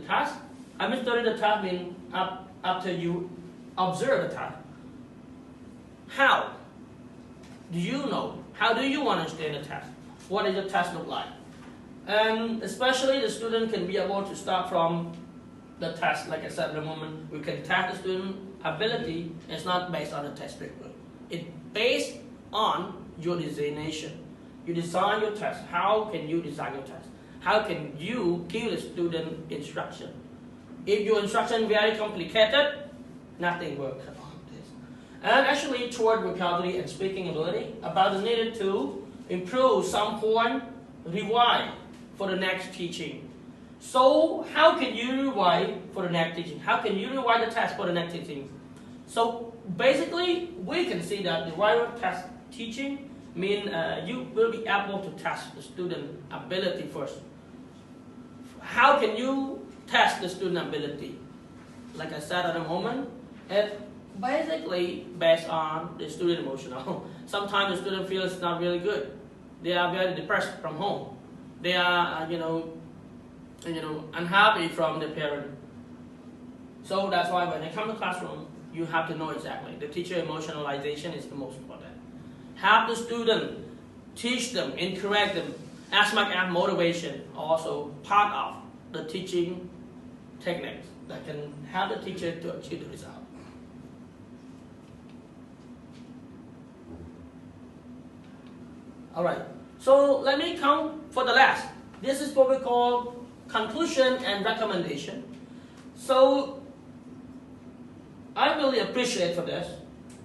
task. Administering the task means after you observe the task. How do you know? How do you understand the task? What does the task look like? And especially the student can be able to start from the task. Like I said in a moment, we can test the student ability. It's not based on the test paper. It's based on your designation. You design your test. How can you design your test? How can you give the student instruction? If your instruction very complicated, nothing works on this. And actually, toward vocabulary and speaking ability, about the needed to improve some point, revise for the next teaching. So how can you revise for the next teaching? How can you revise the test for the next teaching? So basically, we can see that the revival test teaching means you will be able to test the student ability first. How can you test the student ability? Like I said at the moment, it's basically based on the student emotional. Sometimes the student feels not really good. They are very depressed from home. They are, unhappy from the parent. So that's why when they come to classroom, you have to know exactly. The teacher emotionalization is the most important. Have the student, teach them, encourage them, as much as motivation, also part of the teaching techniques that can help the teacher to achieve the result. All right, so let me come for the last. This is what we call conclusion and recommendation. So I really appreciate for this.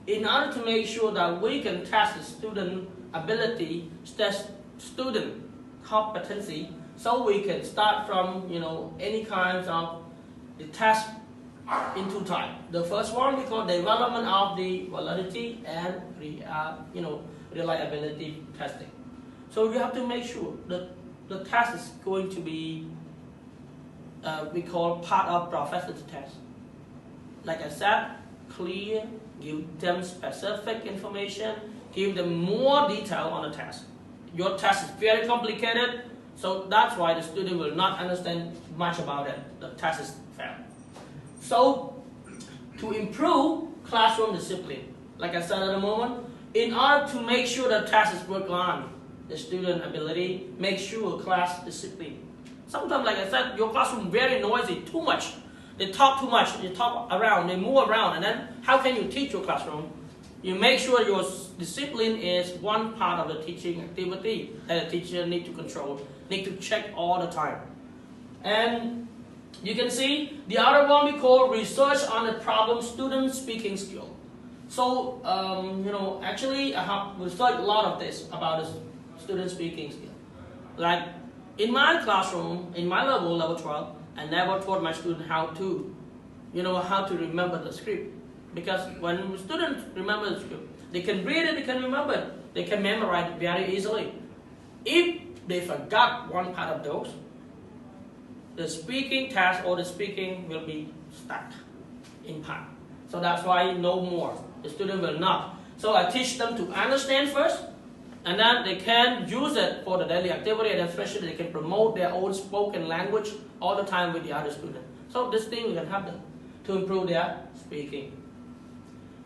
In order to make sure that we can test the student ability, test student competency, so we can start from any kinds of the test in two types. The first one we call development of the validity and reliability testing. So you have to make sure that the test is going to be we call part of professor's test. Like I said, clear, give them specific information, give them more detail on the test. Your test is very complicated, so that's why the student will not understand much about it. The test is failed. So to improve classroom discipline, like I said at the moment, in order to make sure the test is work on the student ability, make sure class discipline. Sometimes, like I said, your classroom very noisy, too much. They talk too much, they talk around, they move around, and then how can you teach your classroom? You make sure your discipline is one part of the teaching activity that the teacher need to control, need to check all the time. And you can see the other one we call research on the problem student speaking skill. So, actually I have researched a lot of this about the student speaking skill. Like in my classroom, in my level 12, I never taught my students how to remember the script. Because when students remember the script, they can read it, they can remember it, they can memorize it very easily. If they forgot one part of those, the speaking task or the speaking will be stuck in part. So that's why no more. The student will not. So I teach them to understand first, and then they can use it for the daily activity, and especially they can promote their own spoken language all the time with the other students. So this thing we can help them to improve their speaking.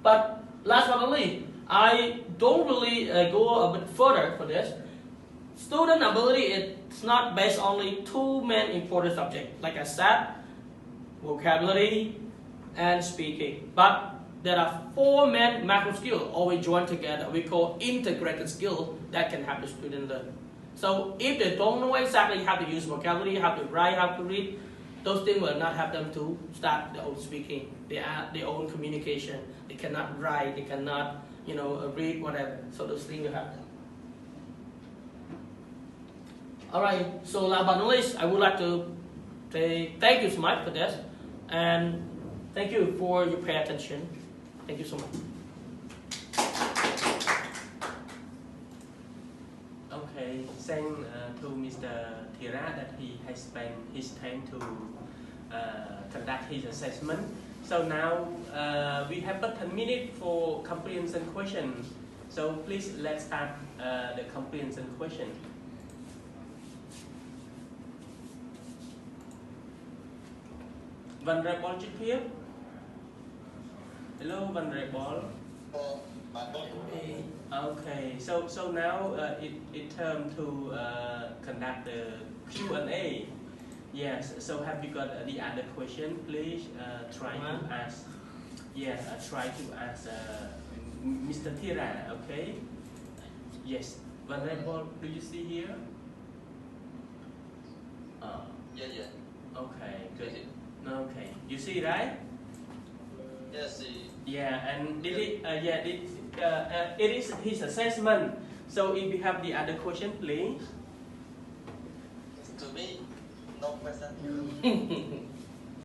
But last but not least, I don't really go a bit further for this. Student ability is not based on only two main important subjects. Like I said, vocabulary and speaking. But there are four main macro skills always joined together. We call integrated skills that can help the student learn. So if they don't know exactly how to use vocabulary, how to write, how to read, those things will not help them to start their own speaking, their own communication. They cannot write, they cannot, read, whatever. So those things will help them. All right. So last but not least, I would like to say thank you so much for this, and thank you for your pay attention. Thank you so much. Okay, thank to Mr. Thira that he has spent his time to conduct his assessment. So now we have but 10 minutes for comprehension question. So please let's start the comprehension question. Venerable Chithip. Hello, Venerable. Okay, so now it turn to conduct the Q&A. Yes, so have you got the other question? Please try to ask. Yes, try to ask Mr. Thira. Okay. Yes, Venerable, do you see here? Yeah. Okay, good. Okay, you see, right? Yes, see. Yeah, and it is his assessment. So if you have the other question, please. To me, no question.